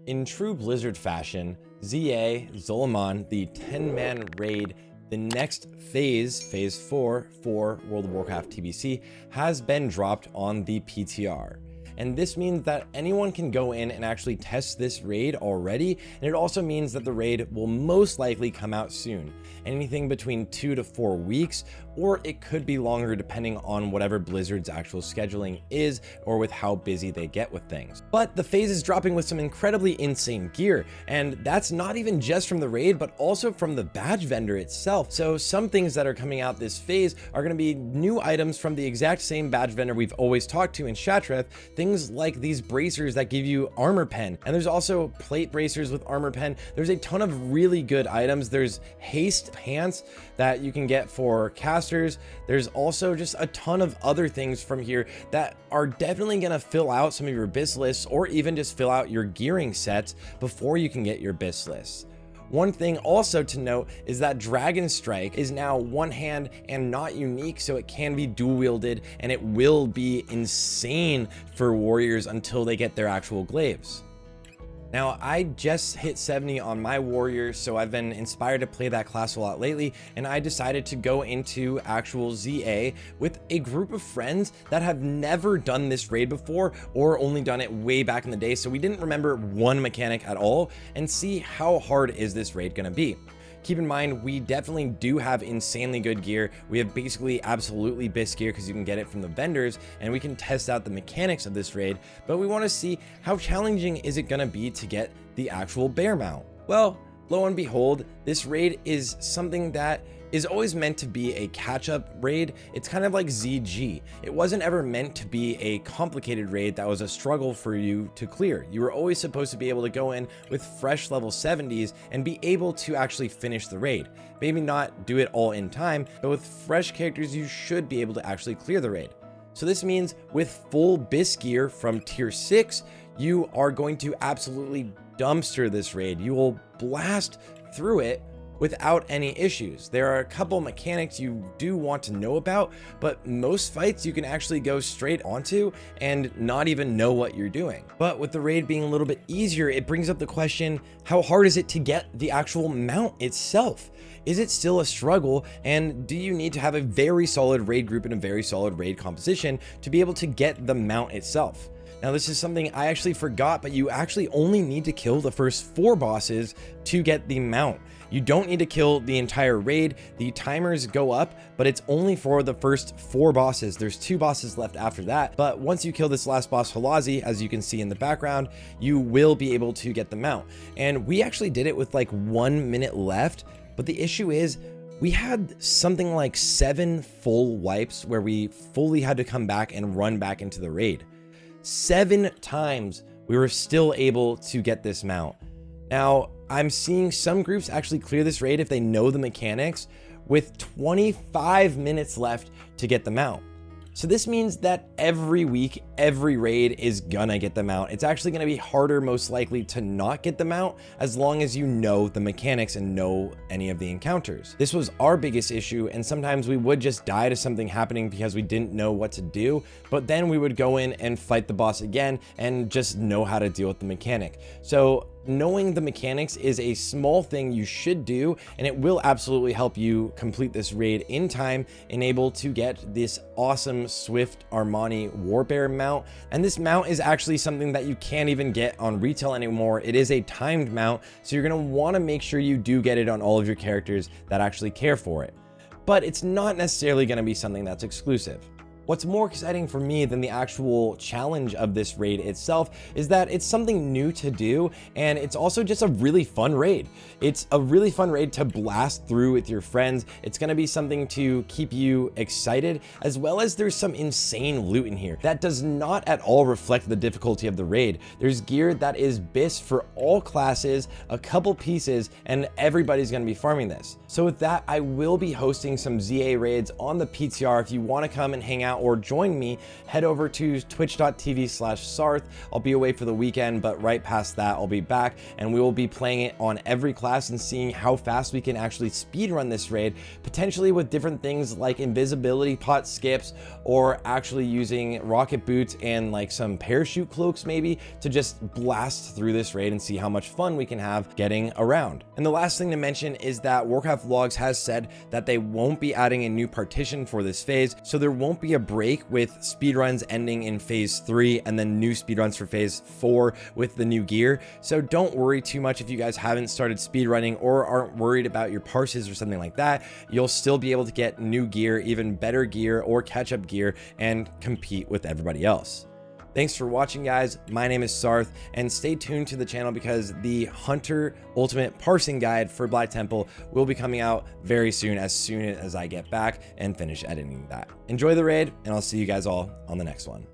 In true Blizzard fashion, ZA, zul'aman, the 10-man raid, the next phase, phase 4 for World of Warcraft TBC, has been dropped on the PTR. And this means that anyone can go in and actually test this raid already, and it also means that the raid will most likely come out soon, anything between 2 to 4 weeks, or it could be longer depending on whatever Blizzard's actual scheduling is or with how busy they get with things. But the phase is dropping with some incredibly insane gear, and that's not even just from the raid, but also from the badge vendor itself. So some things that are coming out this phase are going to be new items from the exact same badge vendor we've always talked to in Sarthe, things like these bracers that give you armor pen, and there's also plate bracers with armor pen. There's a ton of really good items. There's haste pants that you can get for casters. There's also just a ton of other things from here that are definitely going to fill out some of your abyss lists, or even just fill out your gearing sets before you can get your abyss lists. One thing also to note is that Dragon Strike is now one hand and not unique, so it can be dual wielded, and it will be insane for warriors until they get their actual glaives. Now, I just hit 70 on my warrior, so I've been inspired to play that class a lot lately, and I decided to go into actual ZA with a group of friends that have never done this raid before, or only done it way back in the day, so we didn't remember one mechanic at all, and see how hard is this raid gonna be. Keep in mind, we definitely do have insanely good gear. We have basically absolutely best gear because you can get it from the vendors, and we can test out the mechanics of this raid, but we want to see how challenging is it going to be to get the actual bear mount. Well, lo and behold, this raid is something that is always meant to be a catch-up raid. It's kind of like ZG. It wasn't ever meant to be a complicated raid that was a struggle for you to clear. You were always supposed to be able to go in with fresh level 70s and be able to actually finish the raid. Maybe not do it all in time, but with fresh characters, you should be able to actually clear the raid. So this means with full BIS gear from tier 6, you are going to absolutely dumpster this raid. You will blast through it without any issues. There are a couple mechanics you do want to know about, but most fights you can actually go straight onto and not even know what you're doing. But with the raid being a little bit easier, it brings up the question, how hard is it to get the actual mount itself? Is it still a struggle, and do you need to have a very solid raid group and a very solid raid composition to be able to get the mount itself? Now, this is something I actually forgot, but you actually only need to kill the first 4 bosses to get the mount. You don't need to kill the entire raid. The timers go up, but it's only for the first 4 bosses. There's 2 bosses left after that, but once you kill this last boss, Halazi, as you can see in the background, you will be able to get the mount. And we actually did it with like 1 minute left, but the issue is we had something like 7 full wipes where we fully had to come back and run back into the raid. 7 times we were still able to get this mount. Now, I'm seeing some groups actually clear this raid if they know the mechanics with 25 minutes left to get the mount. So this means that every week, every raid is gonna get the mount. It's actually gonna be harder, most likely, to not get the mount as long as you know the mechanics and know any of the encounters. This was our biggest issue, and sometimes we would just die to something happening because we didn't know what to do, but then we would go in and fight the boss again and just know how to deal with the mechanic. So knowing the mechanics is a small thing you should do, and it will absolutely help you complete this raid in time and able to get this awesome Swift Armani Warbear mount. And this mount is actually something that you can't even get on retail anymore. It is a timed mount, so you're gonna wanna make sure you do get it on all of your characters that actually care for it. But it's not necessarily gonna be something that's exclusive. What's more exciting for me than the actual challenge of this raid itself is that it's something new to do, and it's also just a really fun raid. It's a really fun raid to blast through with your friends. It's going to be something to keep you excited, as well as there's some insane loot in here that does not at all reflect the difficulty of the raid. There's gear that is BIS for all classes, a couple pieces, and everybody's going to be farming this. So with that, I will be hosting some ZA raids on the PTR if you want to come and hang out out or join me, head over to twitch.tv/Sarthe. I'll be away for the weekend, but right past that, I'll be back and we will be playing it on every class and seeing how fast we can actually speedrun this raid, potentially with different things like invisibility pot skips, or actually using rocket boots and like some parachute cloaks maybe to just blast through this raid and see how much fun we can have getting around. And the last thing to mention is that Warcraft Vlogs has said that they won't be adding a new partition for this phase, so there won't be a break with speedruns ending in phase 3 and then new speedruns for phase 4 with the new gear. So don't worry too much if you guys haven't started speedrunning or aren't worried about your parses or something like that. You'll still be able to get new gear, even better gear or catch-up gear, and compete with everybody else. Thanks for watching, guys. My name is Sarthe, and stay tuned to the channel because the Hunter Ultimate Parsing Guide for Black Temple will be coming out very soon as I get back and finish editing that. Enjoy the raid, and I'll see you guys all on the next one.